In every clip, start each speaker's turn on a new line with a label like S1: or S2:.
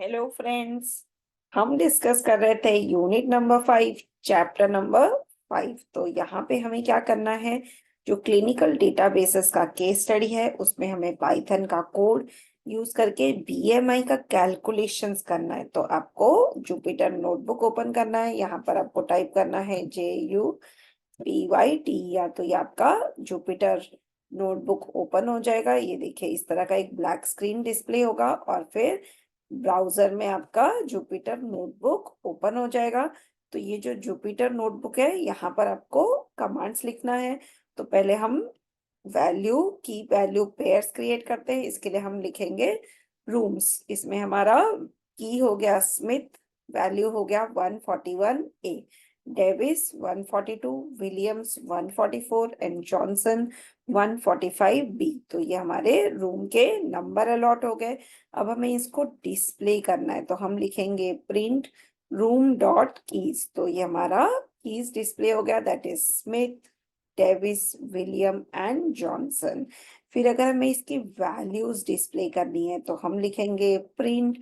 S1: Hello friends. हम discuss कर रहे थे यूनिट नंबर 5, चैप्टर नंबर 5। तो यहाँ पे हमें क्या करना है, जो क्लिनिकल डेटाबेसेस का केस स्टडी है उसमें हमें पाइथन का कोड यूज करके बीएमआई का कैलकुलेशंस करना है। तो आपको जुपिटर नोटबुक ओपन करना है। यहाँ पर आपको टाइप करना है JUPYT, या तो ये आपका जुपिटर नोटबुक ओपन हो जाएगा। ये देखिए इस तरह का एक ब्लैक स्क्रीन डिस्प्ले होगा और फिर ब्राउजर में आपका जुपिटर नोटबुक ओपन हो जाएगा। तो ये जो जुपिटर नोटबुक है यहाँ पर आपको कमांड्स लिखना है। तो पहले हम वैल्यू पेयर्स क्रिएट करते हैं। इसके लिए हम लिखेंगे रूम्स। इसमें हमारा की हो गया स्मिथ, वैल्यू हो गया 141A, Davis 142, Williams 144 and Johnson 145B। तो ये हमारे रूम के नंबर अलॉट हो गए। अब हमें इसको डिस्प्ले करना है, तो हम लिखेंगे प्रिंट रूम डॉट कीज। तो ये हमारा कीज डिस्प्ले हो गया, that is Smith, Davis, William and Johnson. फिर अगर हमें इसकी वैल्यूज डिस्प्ले करनी है तो हम लिखेंगे प्रिंट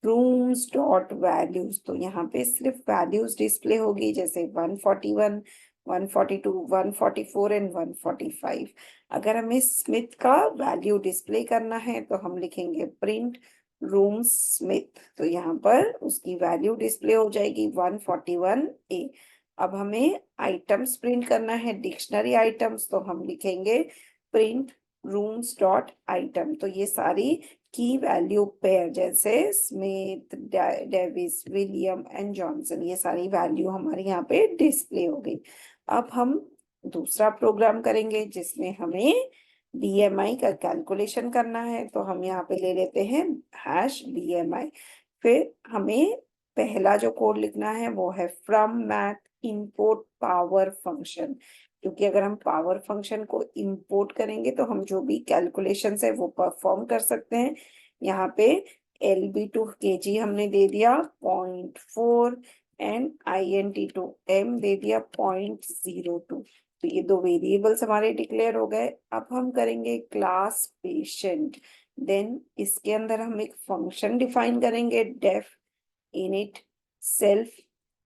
S1: रूम्स डॉट वैल्यूज। तो यहाँ पे सिर्फ वैल्यूज डिस्प्ले होगी, जैसे 141, 142, 144 एंड 145। अगर हमें स्मिथ का वैल्यू डिस्प्ले करना है तो हम लिखेंगे प्रिंट रूम स्मिथ। तो यहाँ पर उसकी वैल्यू डिस्प्ले हो जाएगी 141A। अब हमें आइटम्स प्रिंट करना है, डिक्शनरी आइटम्स। तो हम लिखेंगे प्रिंट रूम्स डॉट आइटम। तो ये सारी की वैल्यू पेयर, जैसे Smith, Davis, William and Johnson, ये सारी वैल्यू हमारे यहाँ पे डिस्प्ले हो गई। अब हम दूसरा प्रोग्राम करेंगे जिसमें हमें बीएमआई का कैलकुलेशन करना है। तो हम यहाँ पे ले लेते हैं #BMI। फिर हमें पहला जो कोड लिखना है वो है from math import power function, क्योंकि अगर हम पावर फंक्शन को इंपोर्ट करेंगे तो हम जो भी कैलकुलेशंस है वो परफॉर्म कर सकते हैं। यहाँ पे LB/kg हमने दे दिया 0.4 एंड INT/m दे दिया 0.02। तो ये दो वेरिएबल्स हमारे डिक्लेयर हो गए। अब हम करेंगे क्लास पेशेंट। देन इसके अंदर हम एक फंक्शन डिफाइन करेंगे, def init self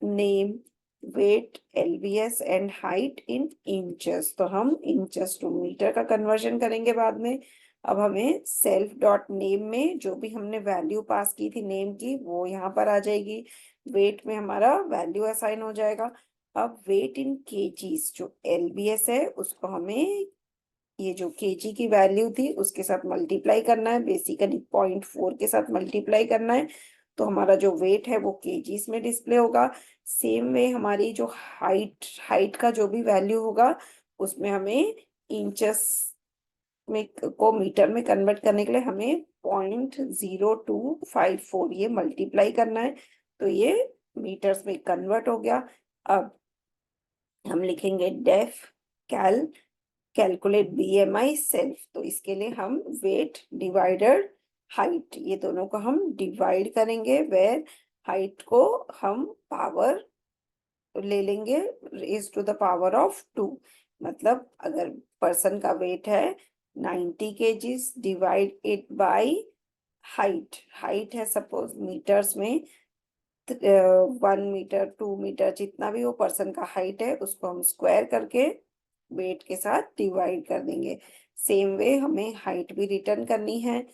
S1: name weight LBS and height in inches. तो हम इंचेस टू मीटर का कन्वर्जन करेंगे बाद में। अब हमें सेल्फ डॉट नेम में जो भी हमने वैल्यू पास की थी नेम की वो यहाँ पर आ जाएगी। वेट में हमारा वैल्यू असाइन हो जाएगा। अब वेट इन केजीज, जो LBS है उसको हमें ये जो केजी की वैल्यू थी उसके साथ मल्टीप्लाई करना है, बेसिकली 0.4 के साथ मल्टीप्लाई करना है। तो हमारा जो वेट है वो केजीज में डिस्प्ले होगा। सेम वे हमारी जो हाइट हाइट का जो भी वैल्यू होगा उसमें हमें इंचेस में को मीटर में कन्वर्ट करने के लिए हमें 0.0254 ये मल्टीप्लाई करना है। तो ये मीटर्स में कन्वर्ट हो गया। अब हम लिखेंगे डेफ कैलकुलेट BMI सेल्फ। तो इसके लिए हम वेट डिवाइडेड हाइट, ये दोनों को हम डिवाइड करेंगे, वेर हाइट को हम पावर ले लेंगे raise to the power of 2। मतलब अगर पर्सन का वेट है 90 kg, divide it by height. Height है सपोज मीटर्स में 1 मीटर 2 मीटर, जितना भी वो पर्सन का हाइट है उसको हम स्क्वायर करके वेट के साथ डिवाइड कर देंगे। सेम वे हमें हाइट भी रिटर्न करनी है।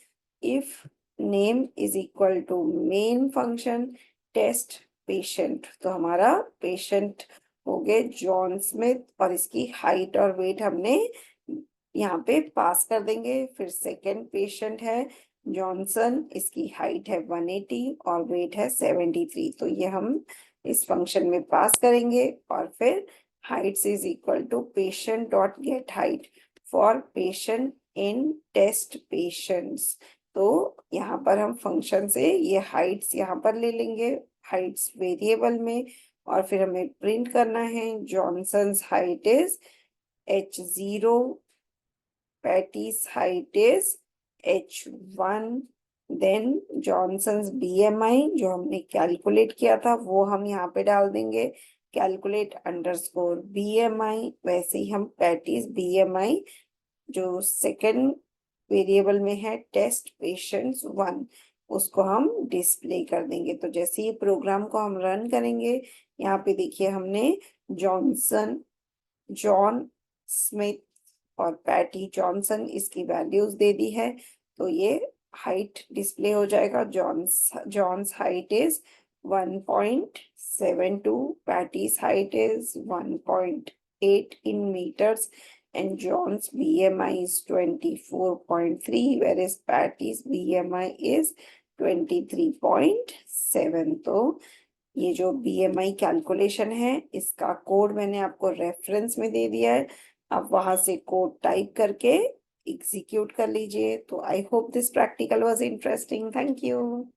S1: If name is equal to main function test patient. तो हमारा पेशेंट हो गए जॉन स्मिथ और इसकी हाइट और वेट हमने यहाँ पे पास कर देंगे। फिर सेकंड पेशेंट है जॉनसन, इसकी हाइट है 180 और वेट है 73। तो ये हम इस फंक्शन में पास करेंगे और फिर heights is equal to patient dot get height for patient in test patients। तो यहाँ पर हम फंक्शन से ये हाइट्स यहाँ पर ले लेंगे हाइट्स वेरिएबल में, और फिर हमें प्रिंट करना है Johnson's height is H0, Patty's height is H1। Then Johnson's BMI जो हमने कैलकुलेट किया था वो हम यहाँ पे डाल देंगे, कैलकुलेट अंडरस्कोर BMI। वैसे ही हम पैटीज BMI जो सेकंड वेरिएबल में है टेस्ट पेशेंट्स 1, उसको हम डिस्प्ले कर देंगे। तो जैसे ये प्रोग्राम को हम रन करेंगे, यहाँ पे देखिए हमने जॉन स्मिथ और पैटी जॉनसन इसकी वैल्यूज दे दी है। तो ये हाइट डिस्प्ले हो जाएगा। John's height is 1.72, Patty's height is 1.8 in meters, and John's BMI is 24.3, whereas Patty's BMI is 23.7। तो ये जो BMI कैलकुलेशन है इसका कोड मैंने आपको रेफरेंस में दे दिया है। आप वहां से कोड टाइप करके एग्जीक्यूट कर लीजिए। तो I hope this practical was interesting. Thank you.